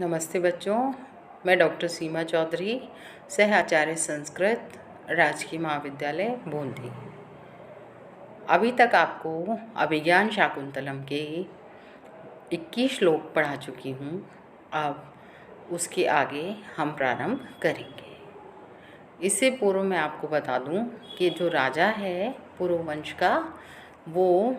नमस्ते बच्चों, मैं डॉक्टर सीमा चौधरी, सह आचार्य संस्कृत, राजकीय महाविद्यालय बूंदी। अभी तक आपको अभिज्ञान शाकुंतलम के 21 श्लोक पढ़ा चुकी हूँ। अब उसके आगे हम प्रारंभ करेंगे। इससे पूर्व मैं आपको बता दूँ कि जो राजा है पुरुवंश का, वो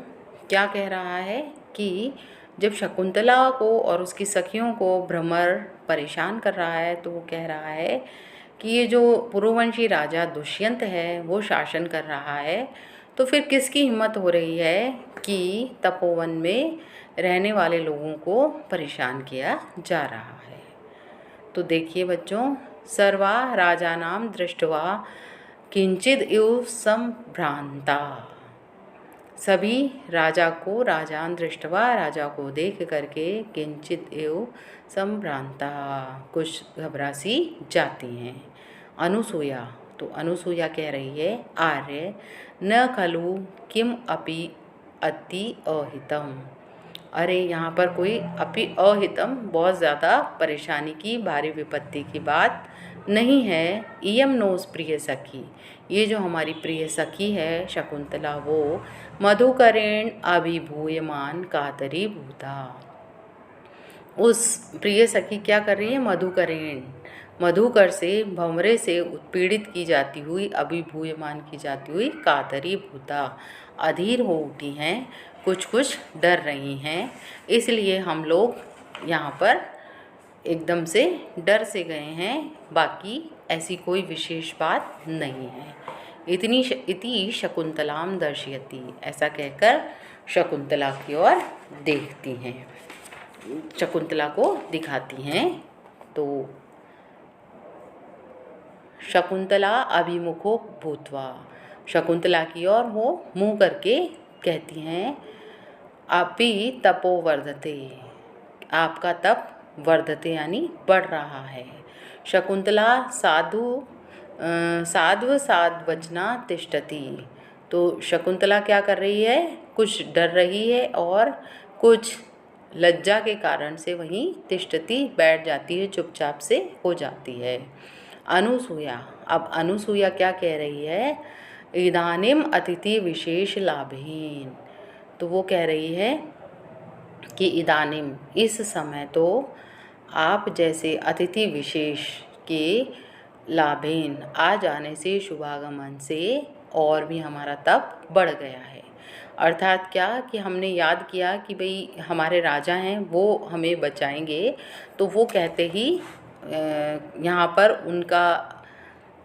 क्या कह रहा है कि जब शकुंतला को और उसकी सखियों को भ्रमर परेशान कर रहा है, तो वो कह रहा है कि ये जो पुरुवंशी राजा दुष्यंत है वो शासन कर रहा है, तो फिर किसकी हिम्मत हो रही है कि तपोवन में रहने वाले लोगों को परेशान किया जा रहा है। तो देखिए बच्चों, सर्वा राजानाम दृष्ट्वा किंचिद इव संभ्रांता। सभी राजा को राजान दृष्टवा, राजा को देख करके किंचित एव संभ्रांता, कुछ घबरा सी जाती हैं। अनुसूया, तो अनुसूया कह रही है, आर्य न खलु किम अपि अति अहितम। अरे यहाँ पर कोई अपि अहितम, बहुत ज़्यादा परेशानी की, भारी विपत्ति की बात नहीं है। इयम नोस प्रिय सखी, ये जो हमारी प्रिय सखी है शकुंतला, वो मधुकरेण अभिभूयमान कातरी भूता। उस प्रिय सखी क्या कर रही है? मधुकरेण, मधुकर से, भंवरे से उत्पीड़ित की जाती हुई, अभिभूयमान की जाती हुई, कातरी भूता, अधीर हो उठी हैं, कुछ कुछ डर रही हैं। इसलिए हम लोग यहाँ पर एकदम से डर से गए हैं, बाकी ऐसी कोई विशेष बात नहीं है। इति शकुंतलाम दर्शयति, ऐसा कहकर शकुंतला की ओर देखती हैं, शकुंतला को दिखाती हैं। तो शकुंतला अभिमुखो भूत्वा, शकुंतला की ओर वो मुंह करके कहती हैं, अपि तपो वर्धते, आपका तप वर्धते यानी बढ़ रहा है। शकुंतला साध्व साध्वचना तिष्ठति, तो शकुंतला क्या कर रही है? कुछ डर रही है और कुछ लज्जा के कारण से वहीं तिष्ठति, बैठ जाती है, चुपचाप से हो जाती है। अनुसूया, अब अनुसूया क्या कह रही है? इदानीम अतिथि विशेष लाभेन, तो वो कह रही है कि इदानीम, इस समय तो आप जैसे अतिथि विशेष के लाभेन, आ जाने से, शुभागमन से और भी हमारा तप बढ़ गया है। अर्थात क्या कि हमने याद किया कि भाई हमारे राजा हैं, वो हमें बचाएंगे, तो वो कहते ही यहाँ पर उनका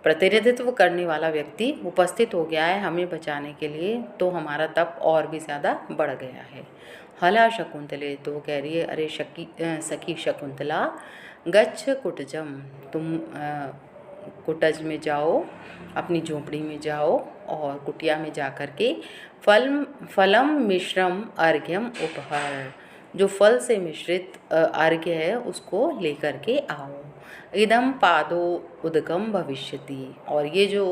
प्रतिनिधित्व करने वाला व्यक्ति उपस्थित हो गया है हमें बचाने के लिए, तो हमारा तप और भी ज़्यादा बढ़ गया है। हला शकुंतले, तो वो कह रही है, अरे सखी शकुंतला, गच्छ कुटजम, तुम कुटज में जाओ, अपनी झोपड़ी में जाओ और कुटिया में जा कर के फलम मिश्रम अर्घ्यम उपहर, जो फल से मिश्रित अर्घ्य है उसको लेकर के आओ। इदम पादो उदकम भविष्यति, और ये जो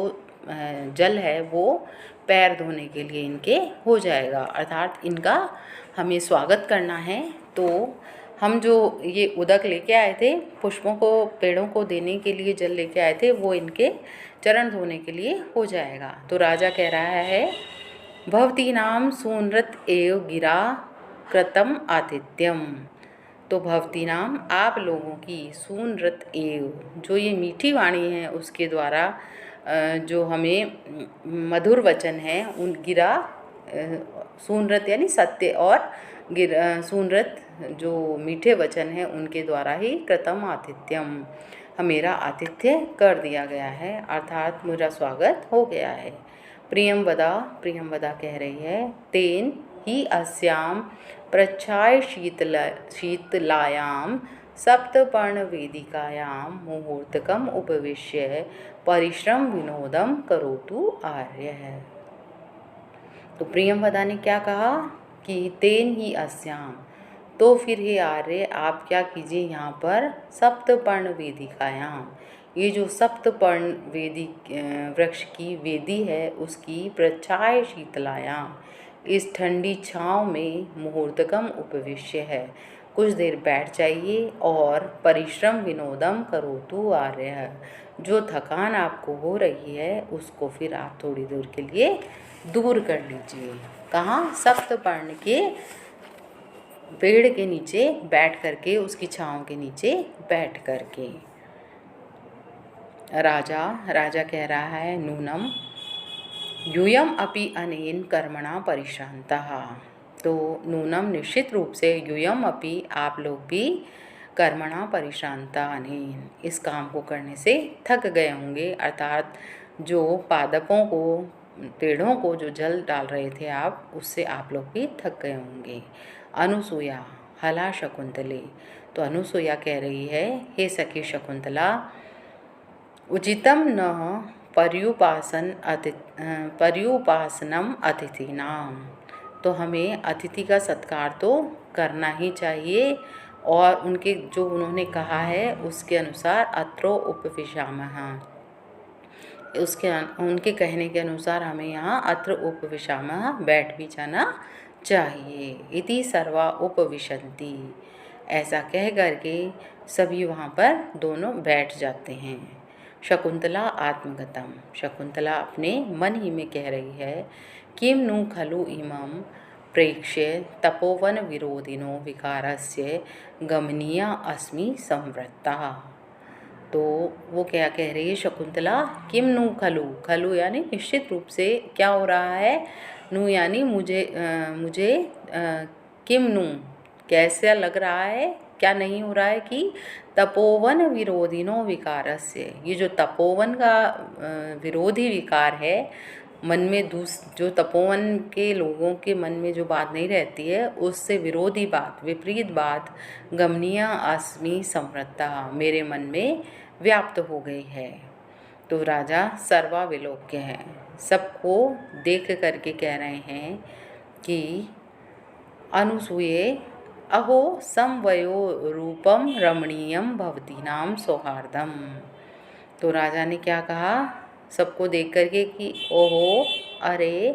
जल है वो पैर धोने के लिए इनके हो जाएगा, अर्थात इनका हमें स्वागत करना है। तो हम जो ये उदक लेके आए थे, पुष्पों को, पेड़ों को देने के लिए जल लेके आए थे, वो इनके चरण धोने के लिए हो जाएगा। तो राजा कह रहा है, भवती नाम सूनृत एव गिरा कृतम आतिथ्यम, तो भवती नाम, आप लोगों की, सूनृत एव, जो ये मीठी वाणी है उसके द्वारा जो हमें मधुर वचन है, उन गिरा, सूनृत यानी सत्य, और सूनृत जो मीठे वचन है उनके द्वारा ही कृतम आतिथ्यम, मेरा आतिथ्य कर दिया गया है, अर्थात मेरा स्वागत हो गया है। प्रियंवदा, प्रियंवदा कह रही है, तेन ही अस्याम प्रच्छाय शीतलायाम सप्तपर्ण वेदिकायां मुहूर्तकम उपविश्य परिश्रम विनोदम करोतु आर्य है। तो प्रियंवदा ने क्या कहा कि तेन ही अस्याम, तो फिर हे आर्य, आप क्या कीजिए यहाँ पर, सप्तपर्ण वेदिकायाम, ये जो सप्तपर्ण वेदी वृक्ष की वेदी है उसकी, प्रच्छाय शीतलायाम, इस ठंडी छाँव में, मुहूर्तकम उपविश्य है, कुछ देर बैठ जाइए और परिश्रम विनोदम करोतु आर्य, जो थकान आपको हो रही है उसको फिर आप थोड़ी देर के लिए दूर कर लीजिए। कहाँ? सप्तपर्णी के पेड़ के नीचे बैठ करके, उसकी छांव के नीचे बैठ करके। राजा कह रहा है नूनम यूयम अपि अनेन कर्मणा परिश्रांतः। तो नूनम निश्चित रूप से, यूयम अपि आप लोग भी, कर्मणा परिश्रांता अनेन इस काम को करने से थक गए होंगे, अर्थात जो पादपों को, पेड़ों को जो जल डाल रहे थे आप, उससे आप लोग भी थक गए होंगे। अनुसूया हला शकुंतले, तो अनुसूया कह रही है हे सखी शकुंतला, उचितम न पर्युपासनम अतिथिनाम, तो हमें अतिथि का सत्कार तो करना ही चाहिए और उनके जो उन्होंने कहा है उसके अनुसार अत्रो उपविशामः, उनके कहने के अनुसार हमें यहाँ अत्र उपविशामः बैठ भी जाना चाहिए। इति सर्वा उपविशन्ति, ऐसा कह करके सभी वहाँ पर दोनों बैठ जाते हैं। शकुंतला आत्मगतम, शकुंतला अपने मन ही में कह रही है किम नु खलु इमं प्रेक्ष्य तपोवन विरोधिनो विकारस्य गमनीया अस्मि संवृत्ता। तो वो क्या कह रही है शकुंतला, किम नु खलु, खलु यानी निश्चित रूप से क्या हो रहा है, नु यानी मुझे किम नु कैसा लग रहा है, क्या नहीं हो रहा है कि तपोवन विरोधिनो विकारस्य, ये जो तपोवन का विरोधी विकार है, मन में जो तपोवन के लोगों के मन में जो बात नहीं रहती है उससे विरोधी बात, विपरीत बात, गमनीय अस्मि संवृत्ता, मेरे मन में व्याप्त हो गई है। तो राजा सर्वाविलोक्य हैं, सबको देख करके कह रहे हैं कि अनुसूये अहो समवयो रूपम रमणीयम भवतीनाम सौहार्दम। तो राजा ने क्या कहा सबको देख करके कि ओहो, अरे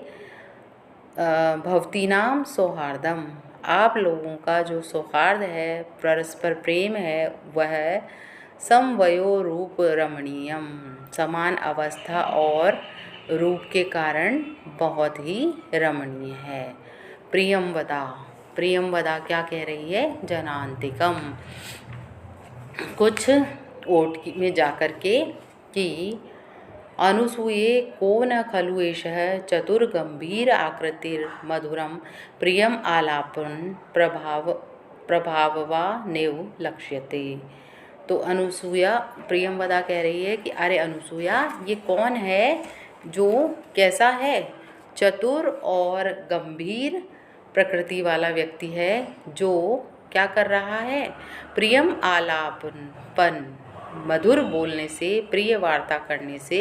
भवतीनाम सौहार्दम, आप लोगों का जो सौहार्द है, परस्पर प्रेम है, वह समवयो रूप रमणीयम, समान अवस्था और रूप के कारण बहुत ही रमणीय है। प्रियंवदा, प्रियंवदा क्या कह रही है, जनांतिकम, कुछ ओट में जाकर के कि अनुसूये को न खलु एषः चतुर्गंभीर आकृतिर मधुरम प्रियम आलापन प्रभाववा नेव लक्ष्यते। तो अनुसूया, प्रियंवदा कह रही है कि अरे अनुसूया, ये कौन है जो कैसा है, चतुर और गंभीर प्रकृति वाला व्यक्ति है, जो क्या कर रहा है, प्रियम आलापन, मधुर बोलने से, प्रिय वार्ता करने से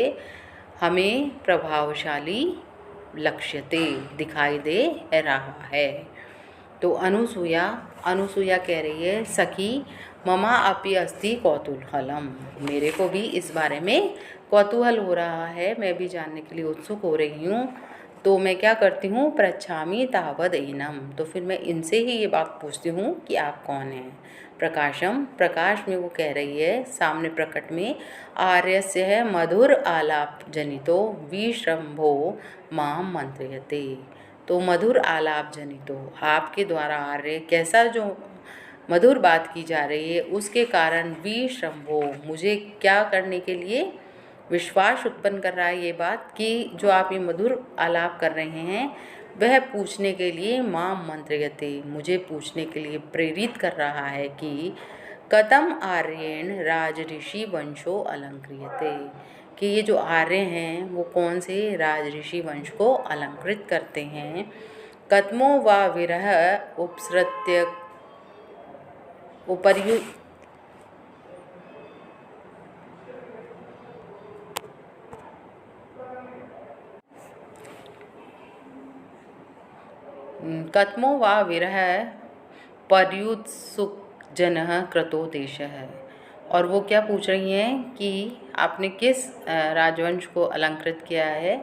हमें प्रभावशाली लक्ष्यते दिखाई दे रहा है। तो अनुसूया कह रही है सखी ममा अपि अस्ति कौतूहलम, मेरे को भी इस बारे में कौतूहल हो रहा है, मैं भी जानने के लिए उत्सुक हो रही हूँ। तो मैं क्या करती हूँ, पृच्छामि तावद एनम, तो फिर मैं इनसे ही ये बात पूछती हूँ कि आप कौन हैं। प्रकाशम, प्रकाश में वो कह रही है सामने प्रकट में, आर्यस्य है मधुर आलाप जनितो विश्रम्भो माम मंत्रयते। तो मधुर आलाप जनितो, आपके द्वारा आर्य कैसा जो मधुर बात की जा रही है उसके कारण विश्रम्भो, मुझे क्या करने के लिए विश्वास उत्पन्न कर रहा है ये बात कि जो आप ये मधुर आलाप कर रहे हैं वह पूछने के लिए माम मंत्रयते, मुझे पूछने के लिए प्रेरित कर रहा है कि कथम आर्येण राज ऋषि वंशो अलंक्रियते, कि ये जो आर्य हैं वो कौन से राज ऋषि वंश को अलंकृत करते हैं। कथमो वा विरह उपसृत्य उपर्यु कथमो वा विरह पर्युत्सुक जनः कृतो देशः, और वो क्या पूछ रही हैं कि आपने किस राजवंश को अलंकृत किया है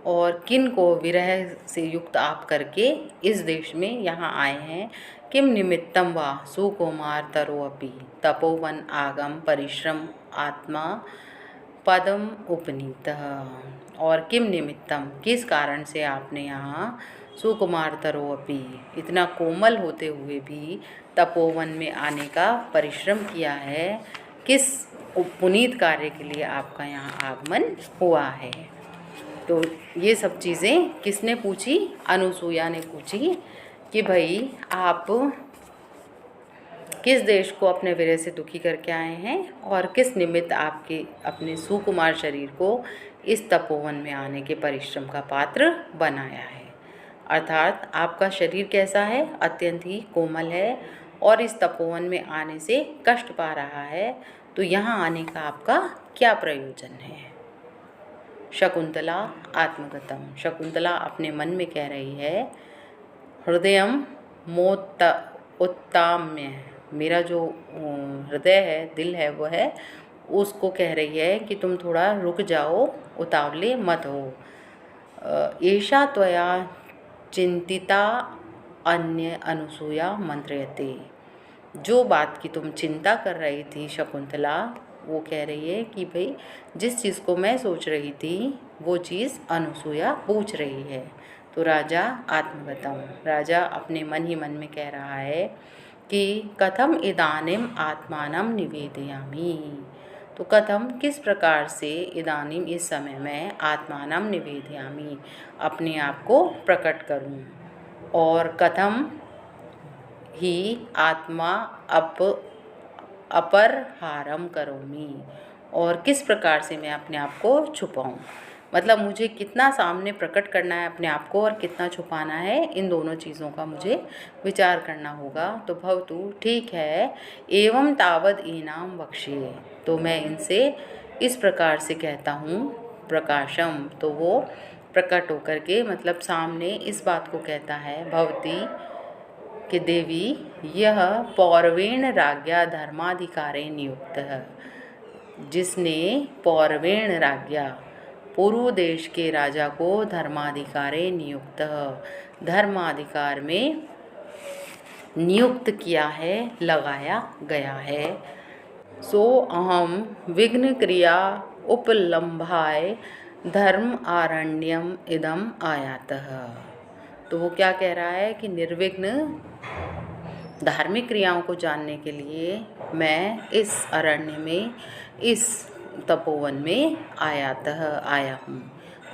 और किन को विरह से युक्त आप करके इस देश में यहाँ आए हैं, किम निमित्तं वा सुकुमारतरोऽपि तपोवन आगम परिश्रम आत्मा पदम उपनीतः। और किम निमित्तम, किस कारण से आपने यहाँ सुकुमारतरोऽपि, इतना कोमल होते हुए भी तपोवन में आने का परिश्रम किया है, किस पुनीत कार्य के लिए आपका यहाँ आगमन हुआ है। तो ये सब चीज़ें किसने पूछी? अनुसूया ने पूछी कि भाई आप किस देश को अपने वीर्य से दुखी करके आए हैं और किस निमित्त आपके अपने सुकुमार शरीर को इस तपोवन में आने के परिश्रम का पात्र बनाया है। अर्थात आपका शरीर कैसा है? अत्यंत ही कोमल है और इस तपोवन में आने से कष्ट पा रहा है, तो यहाँ आने का आपका क्या प्रयोजन है? शकुंतला आत्मगतम, शकुंतला अपने मन में कह रही है, हृदयम मोत्त उत्ताम्य, मेरा जो हृदय है, दिल है, वो है, उसको कह रही है कि तुम थोड़ा रुक जाओ, उतावले मत हो। ऐशा त्वया चिंतिता अन्य अनुसूया मंत्रयते, जो बात की तुम चिंता कर रही थी शकुंतला, वो कह रही है कि भाई जिस चीज़ को मैं सोच रही थी वो चीज़ अनुसूया पूछ रही है। तो राजा आत्मगतम, राजा अपने मन ही मन में कह रहा है कि कथम इदानीम आत्मानम निवेदयामि, तो कथम, किस प्रकार से, इदानीम, इस समय में, आत्मानम निवेदयामि, अपने आप को प्रकट करूं, और कथम ही आत्मा अपरहारम करोमि, और किस प्रकार से मैं अपने आप को छुपाऊं। मतलब मुझे कितना सामने प्रकट करना है अपने आप को और कितना छुपाना है, इन दोनों चीज़ों का मुझे विचार करना होगा। तो भवतु, ठीक है, एवं तावद ईनाम वक्ष्ये, तो मैं इनसे इस प्रकार से कहता हूँ, प्रकाशम, तो वो प्रकट होकर के, मतलब सामने इस बात को कहता है, भवती, कि देवी, यह पौरवेण राज्ञा धर्माधिकारे नियुक्त है, जिसने पौरवेण राज्ञा, पूर्व देश के राजा को धर्माधिकारे नियुक्त, धर्माधिकार में नियुक्त किया है, लगाया गया है। सो अहम विघ्न क्रिया उपलम्भाय धर्म आरण्यम इदम आयातः, तो वो क्या कह रहा है कि निर्विघ्न धार्मिक क्रियाओं को जानने के लिए मैं इस अरण्य में, इस तपोवन में आया हूँ।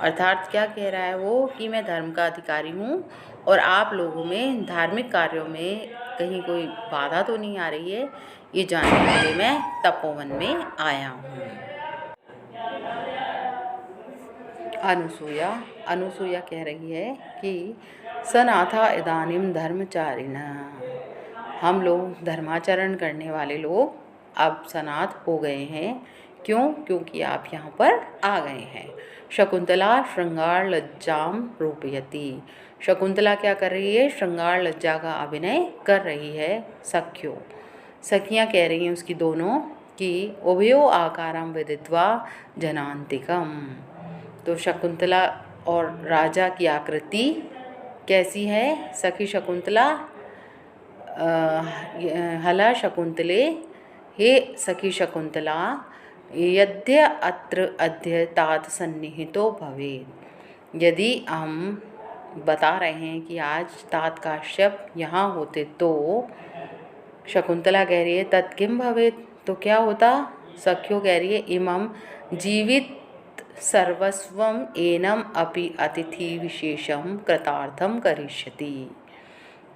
अर्थात क्या कह रहा है वो, कि मैं धर्म का अधिकारी हूँ और आप लोगों में धार्मिक कार्यों में कहीं कोई बाधा तो नहीं आ रही है, ये जानने के लिए मैं तपोवन में आया हूँ। अनुसूया कह रही है कि सनाथा इदानीम धर्मचारिणा, हम लोग धर्माचरण करने वाले लोग अब सनाथ हो गए हैं। क्यों? क्योंकि आप यहाँ पर आ गए हैं। शकुंतला श्रृंगार लज्जाम रूपयति, शकुंतला क्या कर रही है? श्रृंगार लज्जा का अभिनय कर रही है। सखियाँ कह रही हैं उसकी दोनों कि उभयो आकारम विदित्वा जनांतिकम, तो शकुंतला और राजा की आकृति कैसी है? सखी शकुंतला, हला शकुंतले, हे सखी शकुंतला, यद्य अत्र अद्य तात सन्निहितो भवेत्, यदि हम बता रहे हैं कि आज तात काश्यप यहाँ होते तो, शकुंतला कह रही है तत्किम भवेत्, तो क्या होता? सखियो कह रही है इमं जीवित सर्वस्वम एनम अपि अतिथि विशेषम कृतार्थम करिष्यति,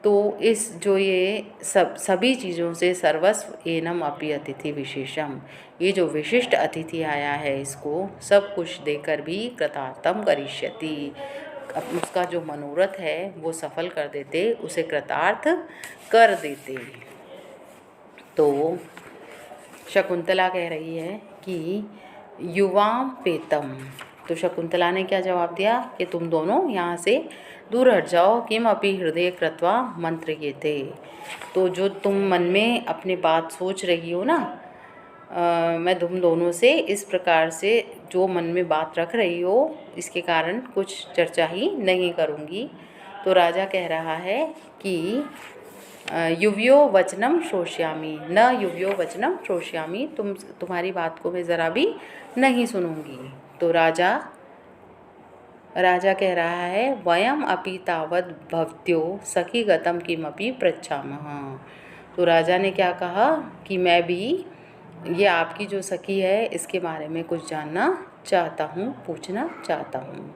तो इस जो ये सभी चीज़ों से सर्वस्व एनम अपि अतिथि विशेषम, ये जो विशिष्ट अतिथि आया है इसको सब कुछ देकर भी कृतार्थम करिष्यति, उसका जो मनोरथ है वो सफल कर देते, उसे कृतार्थ कर देते। तो शकुंतला कह रही है कि युवाम पेतम, तो शकुंतला ने क्या जवाब दिया कि तुम दोनों यहाँ से दूर हट जाओ, किम अपि हृदय कृत्वा मंत्र ये थे, तो जो तुम मन में अपनी बात सोच रही हो ना, मैं तुम दोनों से इस प्रकार से जो मन में बात रख रही हो इसके कारण कुछ चर्चा ही नहीं करूँगी। तो राजा कह रहा है कि युवयो वचनम श्रोष्यामि, न युवयो वचनम श्रोष्यामि, तुम्हारी बात को मैं ज़रा भी नहीं सुनूंगी। तो राजा कह रहा है वयम अपि तावत् भवत्यो सखीगतम किमपि पृच्छामः। तो राजा ने क्या कहा कि मैं भी ये आपकी जो सखी है इसके बारे में कुछ जानना चाहता हूँ, पूछना चाहता हूँ।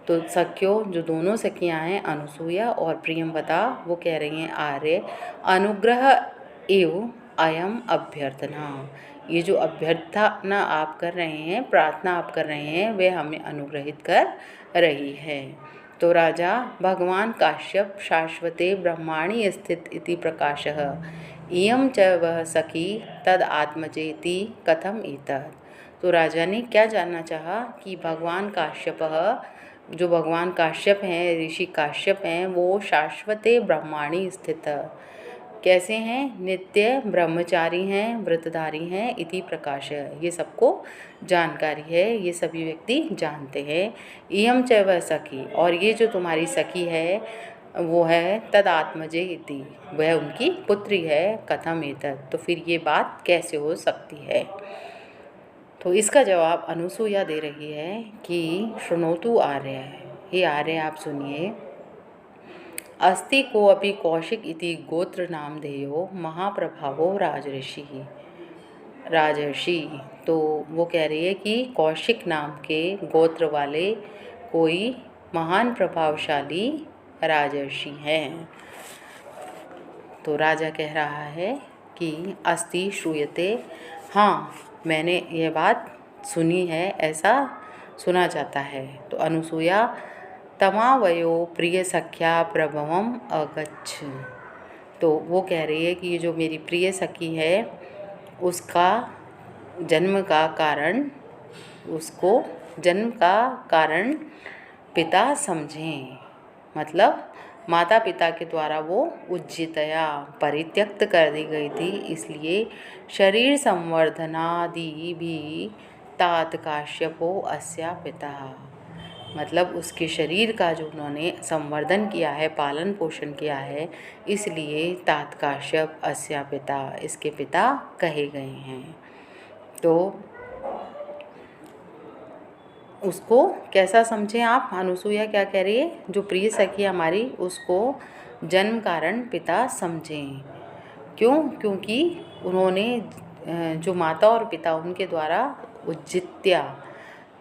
तो सखियों, जो दोनों सखियाँ हैं अनुसूया और प्रियंवदा, वो कह रही हैं आर्य अनुग्रह एवं अयम अभ्यर्थना, ये जो अभ्यर्थना आप कर रहे हैं, प्रार्थना आप कर रहे हैं, वे हमें अनुग्रहित कर रही है। तो राजा भगवान काश्यप शाश्वते ब्रह्माणि स्थित इति प्रकाशः इयं च वह सखी तद आत्मजेति कथम एतत्। तो राजा ने क्या जानना चाहा कि भगवान काश्यप, जो भगवान काश्यप हैं, ऋषि काश्यप हैं, वो शाश्वते ब्रह्माणि स्थित कैसे हैं, नित्य ब्रह्मचारी हैं, व्रतधारी हैं, इति प्रकाश है, ये सबको जानकारी है, ये सभी व्यक्ति जानते हैं। इयम च वह सखी, और ये जो तुम्हारी सखी है वो है तद आत्मजे इति, वह उनकी पुत्री है, कथम एतत्, तो फिर ये बात कैसे हो सकती है। तो इसका जवाब अनुसूया दे रही है कि शृणोतु आर्य, हे आर्य आप सुनिए, अस्ति को अपि कौशिक इति गोत्र नामधेयो महाप्रभावो राजर्षि। तो वो कह रही है कि कौशिक नाम के गोत्र वाले कोई महान प्रभावशाली राजर्षि हैं। तो राजा कह रहा है कि अस्ति श्रूयते, हाँ मैंने ये बात सुनी है, ऐसा सुना जाता है। तो अनुसूया तमावयो प्रिय सख्या प्रभवम अगच्छ, तो वो कह रही है कि ये जो मेरी प्रिय सखी है उसका जन्म का कारण, उसको जन्म का कारण पिता समझें, मतलब माता पिता के द्वारा वो उज्जितया परित्यक्त कर दी गई थी, इसलिए शरीर संवर्धनादि भी तात काश्यपो अस्या पिता, मतलब उसके शरीर का जो उन्होंने संवर्धन किया है, पालन पोषण किया है, इसलिए तात काश्यप अस्या पिता, इसके पिता कहे गए हैं। तो उसको कैसा समझें आप, अनुसूया क्या कह रही है, जो प्रिय सखी हमारी उसको जन्म कारण पिता समझें। क्यों? क्योंकि उन्होंने जो माता और पिता उनके द्वारा उज्जित्या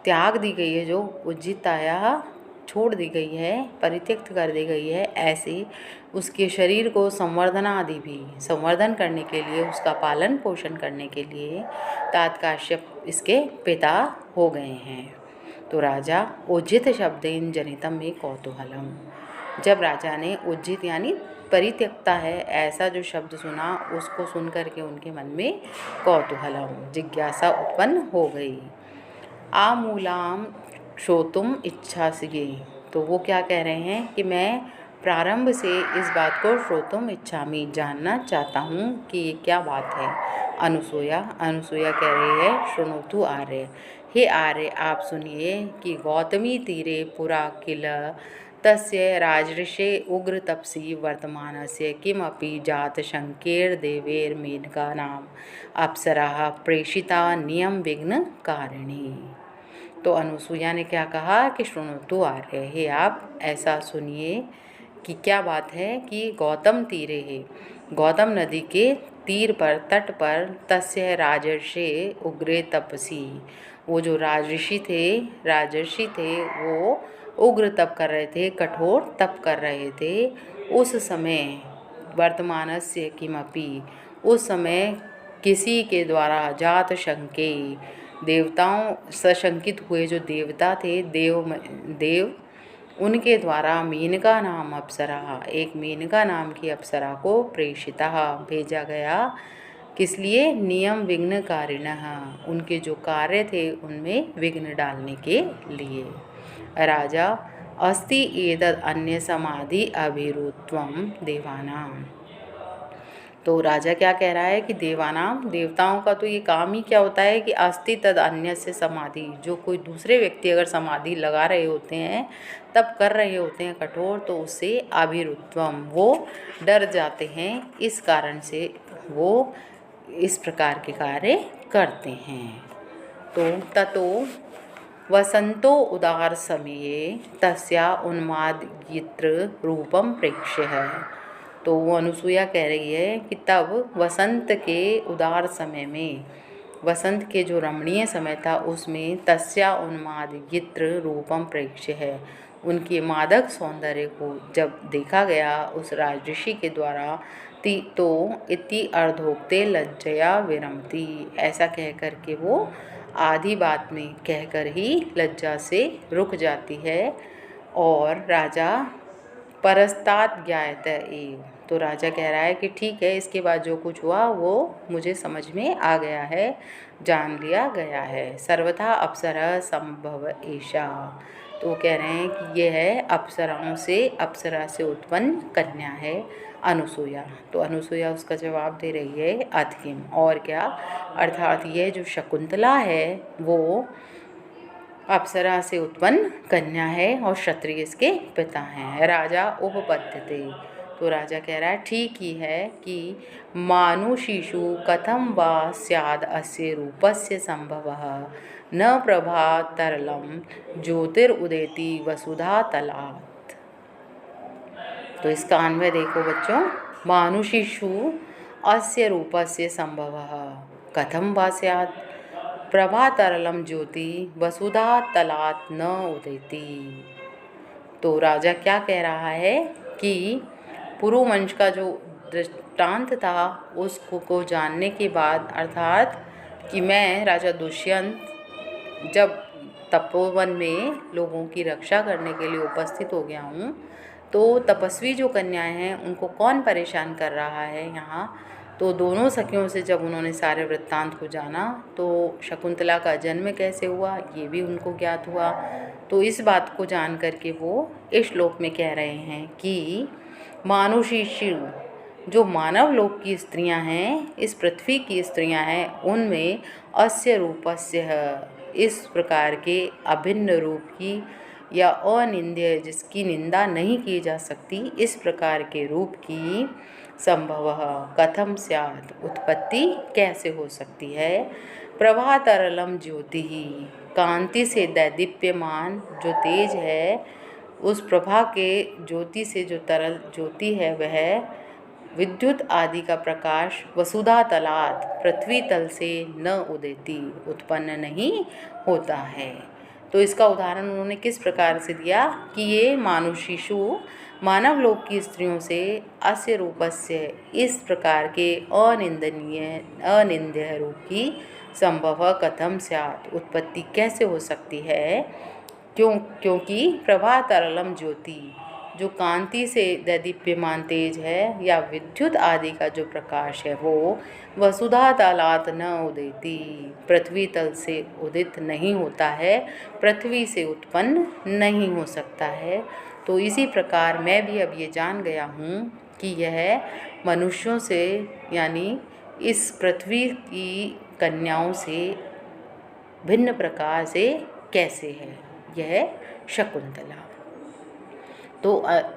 त्याग दी गई है, जो उज्जिताया छोड़ दी गई है, परित्यक्त कर दी गई है, ऐसे उसके शरीर को संवर्धना आदि भी संवर्धन करने के लिए, उसका पालन पोषण करने के लिए तात काश्यप इसके पिता हो गए हैं। तो राजा उज्जित शब्देन जनितम में कौतूहलम, जब राजा ने उज्जित यानी परित्यक्ता है ऐसा जो शब्द सुना, उसको सुन करके उनके मन में कौतूहलम जिज्ञासा उत्पन्न हो गई। आमूलाम श्रोतुम इच्छासिगे, तो वो क्या कह रहे हैं कि मैं प्रारंभ से इस बात को श्रोतुम इच्छामि जानना चाहता हूँ कि ये क्या बात है। अनुसूया कह रही है शृणोतु आर्य, हे आर्य आप सुनिए कि गौतमी तीरे पुरा किल तस्य राजर्षे उग्र तपसी वर्तमानस्य किमपि जात शंकेर्देवैर्मेनका नाम अप्सराः प्रेषिता नियम विघ्न कारिणी। तो अनुसूया ने क्या कहा कि शृणोतु आर्य, हे आप ऐसा सुनिए कि क्या बात है कि गौतम तीरे है, गौतम नदी के तीर पर, तट पर, तस्य राजर्षे उग्रे तपसी, वो जो राजर्षि थे वो उग्र तप कर रहे थे, कठोर तप कर रहे थे। उस समय वर्तमानस्य किमपि, उस समय किसी के द्वारा जात शंके, देवताओं सशंकित हुए जो देवता थे, देव उनके द्वारा मेनका नाम अप्सरा, एक मेनका नाम की अप्सरा को प्रेषिता भेजा गया, किस लिए? नियम विघ्न कारिणः, उनके जो कार्य थे उनमें विघ्न डालने के लिए। राजा अस्ति एतद् अन्य समाधि अभिरुत्वम देवानाम, तो राजा क्या कह रहा है कि देवानाम, देवताओं का तो ये काम ही क्या होता है कि अस्ति तद अन्य से समाधि, जो कोई दूसरे व्यक्ति अगर समाधि लगा रहे होते हैं तब कर रहे होते हैं कठोर, तो उससे अभिरुत्वम, वो डर जाते हैं, इस कारण से वो इस प्रकार के कार्य करते हैं। तो ततो वसंतो उदार समये तस्या उन्मादयित्र रूपम प्रेक्ष्य है। तो वो अनुसुईया कह रही है कि तब वसंत के उदार समय में, वसंत के जो रमणीय समय था उसमें तस्या उन्मादयित्र रूपम प्रेक्ष्य है, उनके मादक सौंदर्य को जब देखा गया उस राजऋषि के द्वारा, तो इति अर्धोक्ते लज्जया विरमती, ऐसा कहकर के वो आधी बात में कहकर ही लज्जा से रुक जाती है। और राजा परस्तात ज्ञायत एव, तो राजा कह रहा है कि ठीक है, इसके बाद जो कुछ हुआ वो मुझे समझ में आ गया है, जान लिया गया है। सर्वथा अप्सरा संभव ऐशा, तो कह रहे हैं कि ये है अप्सराओं से, अप्सरा से उत्पन्न कन्या है अनुसुईया। तो अनुसुईया उसका जवाब दे रही है अथकिम, और क्या, अर्थात ये जो शकुंतला है वो अप्सरा से उत्पन्न कन्या है और क्षत्रिय इसके पिता हैं। राजा उपपद्यते, तो राजा कह रहा है ठीक ही है कि मानुषीषु कथम वा स्याद अस्य रूपस्य संभवः न प्रभा तरलम ज्योतिरुदेति वसुधा तलात्। तो इसका अन्वय देखो बच्चों, मानुषीषु अस्य रूपस्य संभवः कथम वा स्यात् प्रभा तरलम ज्योति वसुधा तलात् न उदेति। तो राजा क्या कह रहा है कि पुरुवंश का जो दृष्टांत था उसको को जानने के बाद, अर्थात कि मैं राजा दुष्यंत जब तपोवन में लोगों की रक्षा करने के लिए उपस्थित हो गया हूँ, तो तपस्वी जो कन्याएं हैं उनको कौन परेशान कर रहा है यहाँ। तो दोनों सखियों से जब उन्होंने सारे वृत्तांत को जाना तो शकुंतला का जन्म कैसे हुआ ये भी उनको ज्ञात हुआ। तो इस बात को जान करके वो इस श्लोक में कह रहे हैं कि मानुषीषु, जो मानव लोक की स्त्रियां हैं, इस पृथ्वी की स्त्रियां हैं, उनमें अस्य रूपस्य, इस प्रकार के अभिन्न रूप की या अनिंद्य, जिसकी निंदा नहीं की जा सकती, इस प्रकार के रूप की संभवः कथम स्यात्, उत्पत्ति कैसे हो सकती है। प्रभा तरलम ज्योति, कांति से दैदीप्यमान जो तेज है, उस प्रभा के ज्योति से जो तरल ज्योति है वह विद्युत आदि का प्रकाश वसुधा तलात्, पृथ्वी तल से न उदेति, उत्पन्न नहीं होता है। तो इसका उदाहरण उन्होंने किस प्रकार से दिया कि ये मानुषीषु, मानव लोक की स्त्रियों से अस्य रूपस्य, इस प्रकार के अनिंदनीय अनिंद्य रूप की संभव कथम स्यात्, उत्पत्ति कैसे हो सकती है। क्योंकि प्रभा तरलम ज्योति, जो कांति से दैदीप्यमान तेज है या विद्युत आदि का जो प्रकाश है वो वसुधा तलात् न उदेति, पृथ्वी तल से उदित नहीं होता है, पृथ्वी से उत्पन्न नहीं हो सकता है। तो इसी प्रकार मैं भी अब ये जान गया हूँ कि यह मनुष्यों से, यानी इस पृथ्वी की कन्याओं से भिन्न प्रकार से कैसे है यह शकुंतला। तो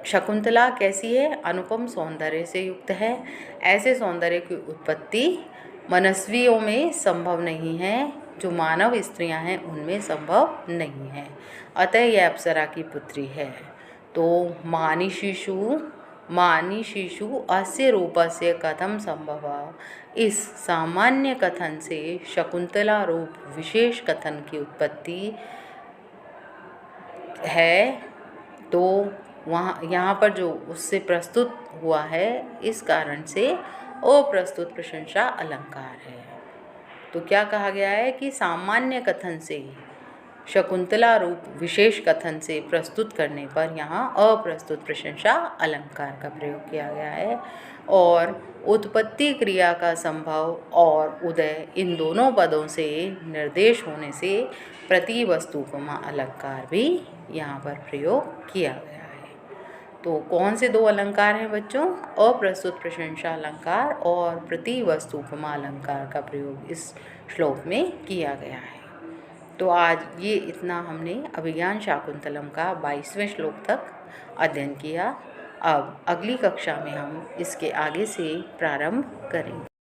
शकुंतला कैसी है, अनुपम सौंदर्य से युक्त है। ऐसे सौंदर्य की उत्पत्ति मनस्वियों में संभव नहीं है, जो मानव स्त्रियां हैं उनमें संभव नहीं है, अतः यह अप्सरा की पुत्री है। तो मानिषीषु अस्य रूपस्य कथम संभव, इस सामान्य कथन से शकुंतला रूप विशेष कथन की उत्पत्ति है। तो वहाँ यहाँ पर जो उससे प्रस्तुत हुआ है, इस कारण से अप्रस्तुत प्रशंसा अलंकार है। तो क्या कहा गया है कि सामान्य कथन से, शकुंतला रूप विशेष कथन से प्रस्तुत करने पर यहाँ अप्रस्तुत प्रशंसा अलंकार का प्रयोग किया गया है। और उत्पत्ति क्रिया का संभव और उदय, इन दोनों पदों से निर्देश होने से प्रति वस्तुपमा अलंकार भी यहाँ पर प्रयोग किया गया है। तो कौन से दो अलंकार हैं बच्चों? अप्रस्तुत प्रशंसा अलंकार और प्रतिवस्तु उपमा अलंकार का प्रयोग इस श्लोक में किया गया है। तो आज ये इतना हमने अभिज्ञान शाकुंतलम का 22वें श्लोक तक अध्ययन किया। अब अगली कक्षा में हम इसके आगे से प्रारंभ करेंगे।